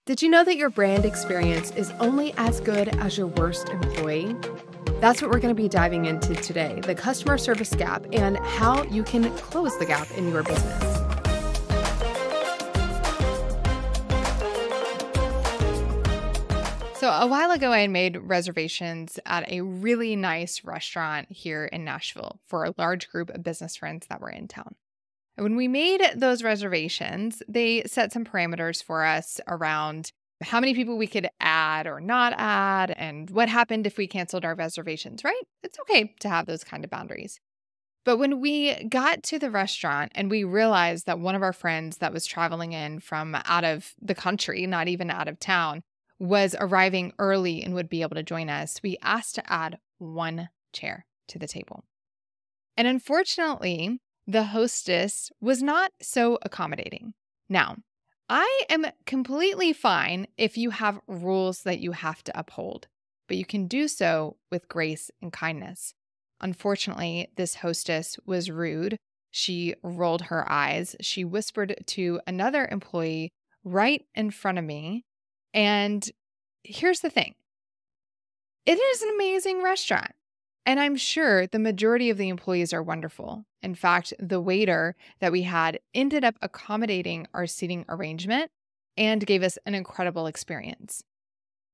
Did you know that your brand experience is only as good as your worst employee? That's what we're going to be diving into today, the customer service gap and how you can close the gap in your business. So a while ago, I made reservations at a really nice restaurant here in Nashville for a large group of business friends that were in town. And when we made those reservations, they set some parameters for us around how many people we could add or not add and what happened if we canceled our reservations, right? It's okay to have those kind of boundaries. But when we got to the restaurant and we realized that one of our friends that was traveling in from out of the country, not even out of town, was arriving early and would be able to join us, we asked to add one chair to the table. And unfortunately, the hostess was not so accommodating. Now, I am completely fine if you have rules that you have to uphold, but you can do so with grace and kindness. Unfortunately, this hostess was rude. She rolled her eyes. She whispered to another employee right in front of me. And here's the thing. It is an amazing restaurant. And I'm sure the majority of the employees are wonderful. In fact, the waiter that we had ended up accommodating our seating arrangement and gave us an incredible experience.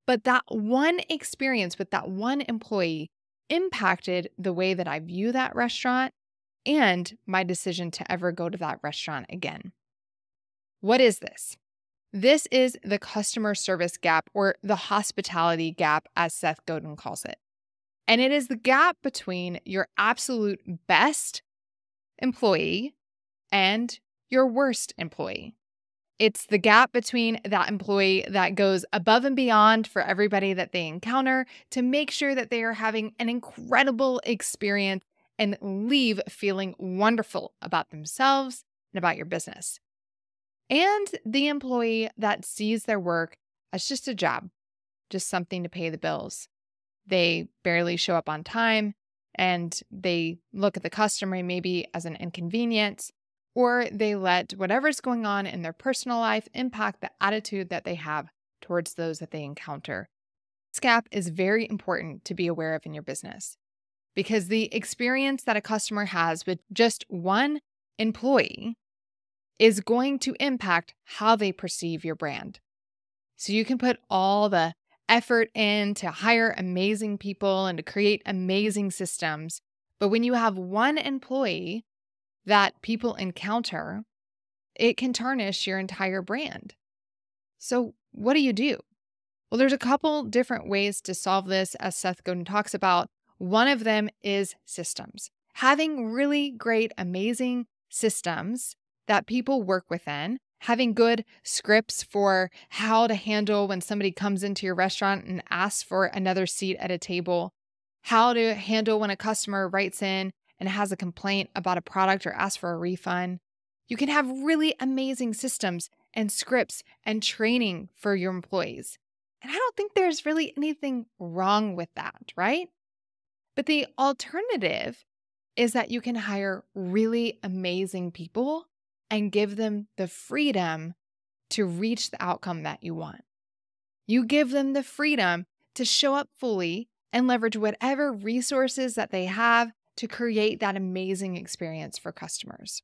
But that one experience with that one employee impacted the way that I view that restaurant and my decision to ever go to that restaurant again. What is this? This is the customer service gap, or the hospitality gap, as Seth Godin calls it. And it is the gap between your absolute best employee and your worst employee. It's the gap between that employee that goes above and beyond for everybody that they encounter to make sure that they are having an incredible experience and leave feeling wonderful about themselves and about your business. And the employee that sees their work as just a job, just something to pay the bills. They barely show up on time and they look at the customer maybe as an inconvenience, or they let whatever's going on in their personal life impact the attitude that they have towards those that they encounter. This gap is very important to be aware of in your business because the experience that a customer has with just one employee is going to impact how they perceive your brand. So you can put all the effort in to hire amazing people and to create amazing systems. But when you have one employee that people encounter, it can tarnish your entire brand. So what do? Well, there's a couple different ways to solve this, as Seth Godin talks about. One of them is systems. Having really great, amazing systems that people work within, having good scripts for how to handle when somebody comes into your restaurant and asks for another seat at a table, how to handle when a customer writes in and has a complaint about a product or asks for a refund. You can have really amazing systems and scripts and training for your employees. And I don't think there's really anything wrong with that, right? But the alternative is that you can hire really amazing people and give them the freedom to reach the outcome that you want. You give them the freedom to show up fully and leverage whatever resources that they have to create that amazing experience for customers.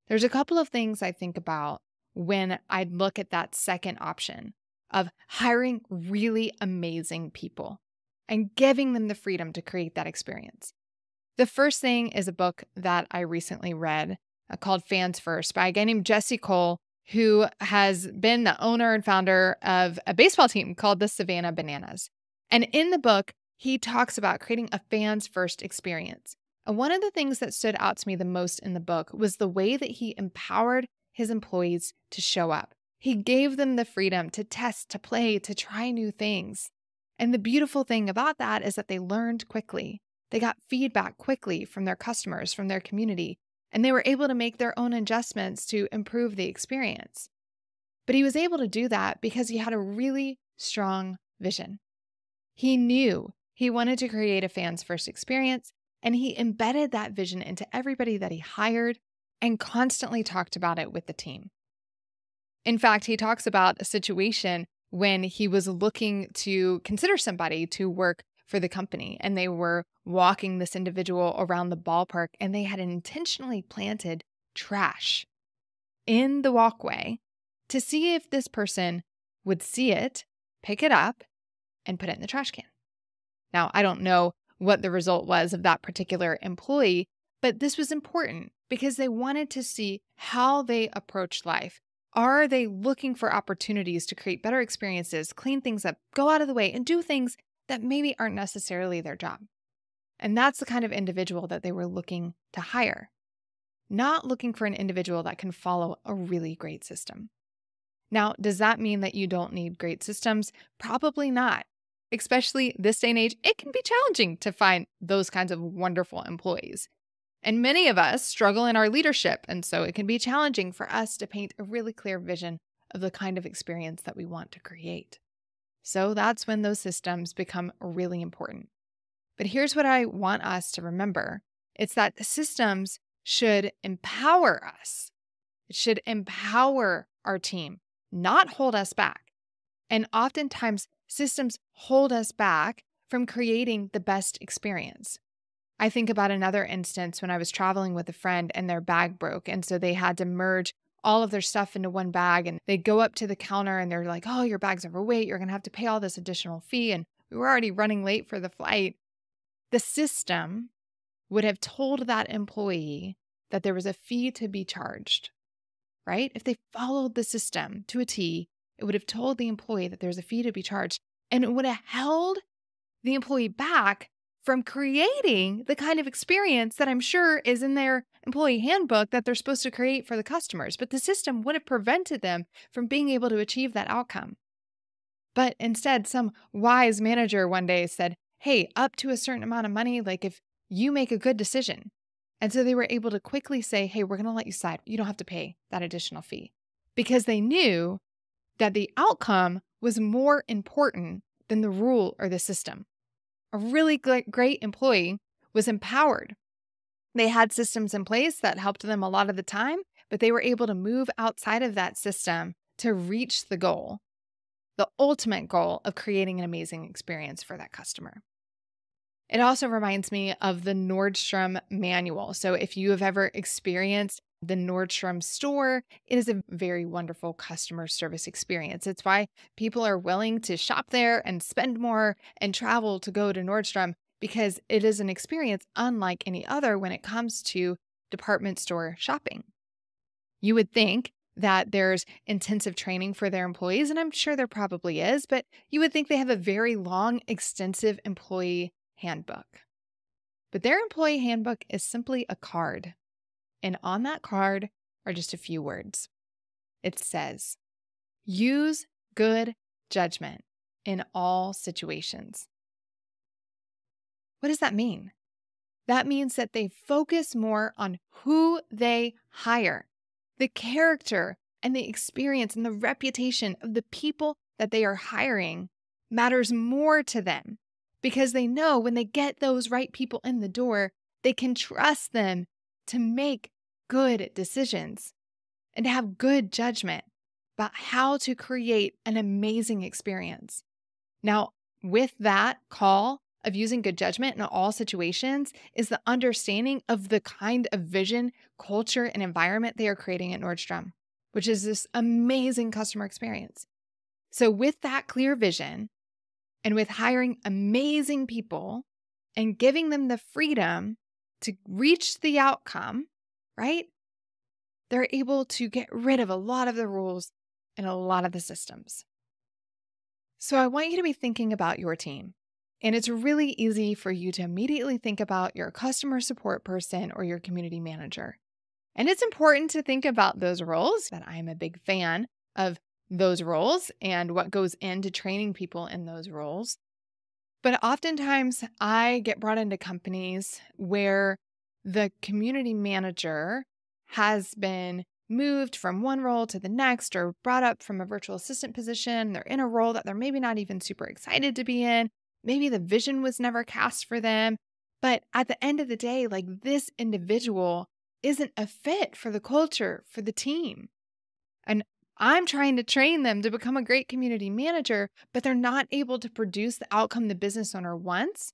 There's a couple of things I think about when I look at that second option of hiring really amazing people and giving them the freedom to create that experience. The first thing is a book that I recently read called Fans First by a guy named Jesse Cole, who has been the owner and founder of a baseball team called the Savannah Bananas. And in the book, he talks about creating a fans first experience. And one of the things that stood out to me the most in the book was the way that he empowered his employees to show up. He gave them the freedom to test, to play, to try new things. And the beautiful thing about that is that they learned quickly. They got feedback quickly from their customers, from their community, and they were able to make their own adjustments to improve the experience. But he was able to do that because he had a really strong vision. He knew he wanted to create a fans first experience, and he embedded that vision into everybody that he hired and constantly talked about it with the team. In fact, he talks about a situation when he was looking to consider somebody to work for the company, and they were walking this individual around the ballpark, and they had intentionally planted trash in the walkway to see if this person would see it, pick it up, and put it in the trash can. Now, I don't know what the result was of that particular employee, but this was important because they wanted to see how they approach life. Are they looking for opportunities to create better experiences, clean things up, go out of the way, and do things that maybe aren't necessarily their job? And that's the kind of individual that they were looking to hire, not looking for an individual that can follow a really great system. Now, does that mean that you don't need great systems? Probably not. Especially this day and age, it can be challenging to find those kinds of wonderful employees. And many of us struggle in our leadership, and so it can be challenging for us to paint a really clear vision of the kind of experience that we want to create. So that's when those systems become really important. But here's what I want us to remember. It's that systems should empower us. It should empower our team, not hold us back. And oftentimes, systems hold us back from creating the best experience. I think about another instance when I was traveling with a friend and their bag broke. And so they had to merge all of their stuff into one bag, and they'd go up to the counter and they're like, oh, your bag's overweight. You're going to have to pay all this additional fee. And we were already running late for the flight. The system would have told that employee that there was a fee to be charged, right? If they followed the system to a T, it would have told the employee that there's a fee to be charged, and it would have held the employee back from creating the kind of experience that I'm sure is in their employee handbook that they're supposed to create for the customers. But the system would have prevented them from being able to achieve that outcome. But instead, some wise manager one day said, hey, up to a certain amount of money, like if you make a good decision. And so they were able to quickly say, hey, we're going to let you slide. You don't have to pay that additional fee, because they knew that the outcome was more important than the rule or the system. A really great employee was empowered. They had systems in place that helped them a lot of the time, but they were able to move outside of that system to reach the goal, the ultimate goal of creating an amazing experience for that customer. It also reminds me of the Nordstrom manual. So if you have ever experienced the Nordstrom store, it is a very wonderful customer service experience. It's why people are willing to shop there and spend more and travel to go to Nordstrom, because it is an experience unlike any other when it comes to department store shopping. You would think that there's intensive training for their employees, and I'm sure there probably is, but you would think they have a very long, extensive employee handbook. But their employee handbook is simply a card. And on that card are just a few words. It says, use good judgment in all situations. What does that mean? That means that they focus more on who they hire, the character and the experience and the reputation of the people that they are hiring matters more to them, because they know when they get those right people in the door, they can trust them to make good decisions and to have good judgment about how to create an amazing experience. Now, with that call of using good judgment in all situations is the understanding of the kind of vision, culture, and environment they are creating at Nordstrom, which is this amazing customer experience. So with that clear vision and with hiring amazing people and giving them the freedom to reach the outcome, right? They're able to get rid of a lot of the rules and a lot of the systems. So I want you to be thinking about your team. And it's really easy for you to immediately think about your customer support person or your community manager. And it's important to think about those roles, that I'm a big fan of those roles and what goes into training people in those roles. But oftentimes I get brought into companies where the community manager has been moved from one role to the next or brought up from a virtual assistant position. They're in a role that they're maybe not even super excited to be in. Maybe the vision was never cast for them. But at the end of the day, like, this individual isn't a fit for the culture, for the team. And I'm trying to train them to become a great community manager, but they're not able to produce the outcome the business owner wants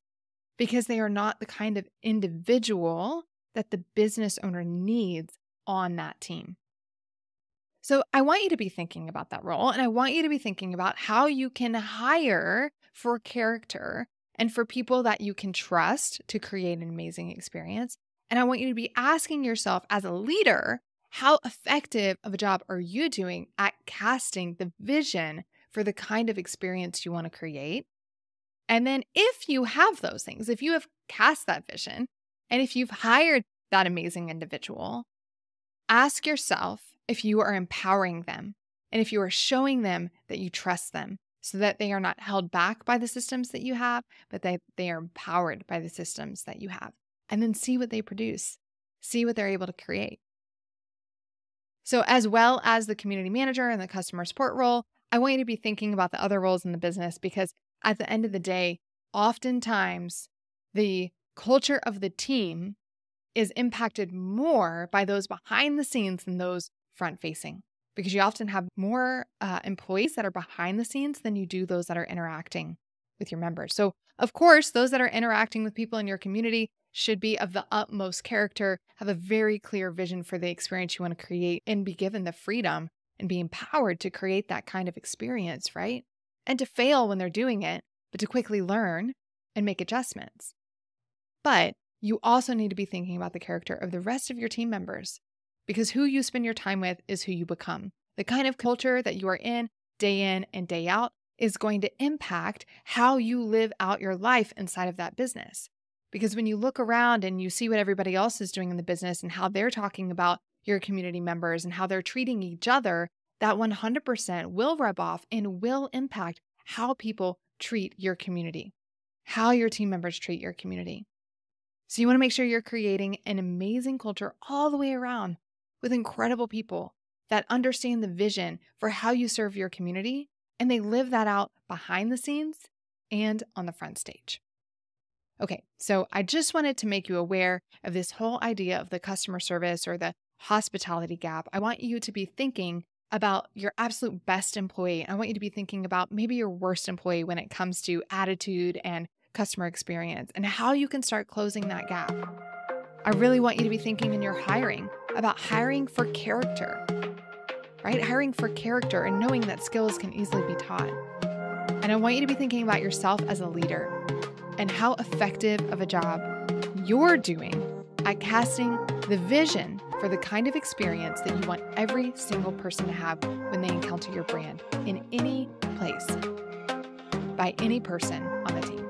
because they are not the kind of individual that the business owner needs on that team. So I want you to be thinking about that role, and I want you to be thinking about how you can hire for character and for people that you can trust to create an amazing experience. And I want you to be asking yourself as a leader, how effective of a job are you doing at casting the vision for the kind of experience you want to create? And then if you have those things, if you have cast that vision, and if you've hired that amazing individual, ask yourself if you are empowering them and if you are showing them that you trust them so that they are not held back by the systems that you have, but that they are empowered by the systems that you have. And then see what they produce, see what they're able to create. So as well as the community manager and the customer support role, I want you to be thinking about the other roles in the business because at the end of the day, oftentimes the culture of the team is impacted more by those behind the scenes than those front facing, because you often have more employees that are behind the scenes than you do those that are interacting with your members. So of course, those that are interacting with people in your community should be of the utmost character, have a very clear vision for the experience you want to create, and be given the freedom and be empowered to create that kind of experience, right? And to fail when they're doing it, but to quickly learn and make adjustments. But you also need to be thinking about the character of the rest of your team members, because who you spend your time with is who you become. The kind of culture that you are in and day out is going to impact how you live out your life inside of that business. Because when you look around and you see what everybody else is doing in the business and how they're talking about your community members and how they're treating each other, that 100% will rub off and will impact how people treat your community, how your team members treat your community. So you want to make sure you're creating an amazing culture all the way around with incredible people that understand the vision for how you serve your community, and they live that out behind the scenes and on the front stage. Okay, so I just wanted to make you aware of this whole idea of the customer service or the hospitality gap. I want you to be thinking about your absolute best employee. I want you to be thinking about maybe your worst employee when it comes to attitude and customer experience and how you can start closing that gap. I really want you to be thinking in your hiring about hiring for character, right? Hiring for character and knowing that skills can easily be taught. And I want you to be thinking about yourself as a leader and how effective of a job you're doing at casting the vision for the kind of experience that you want every single person to have when they encounter your brand in any place by any person on the team.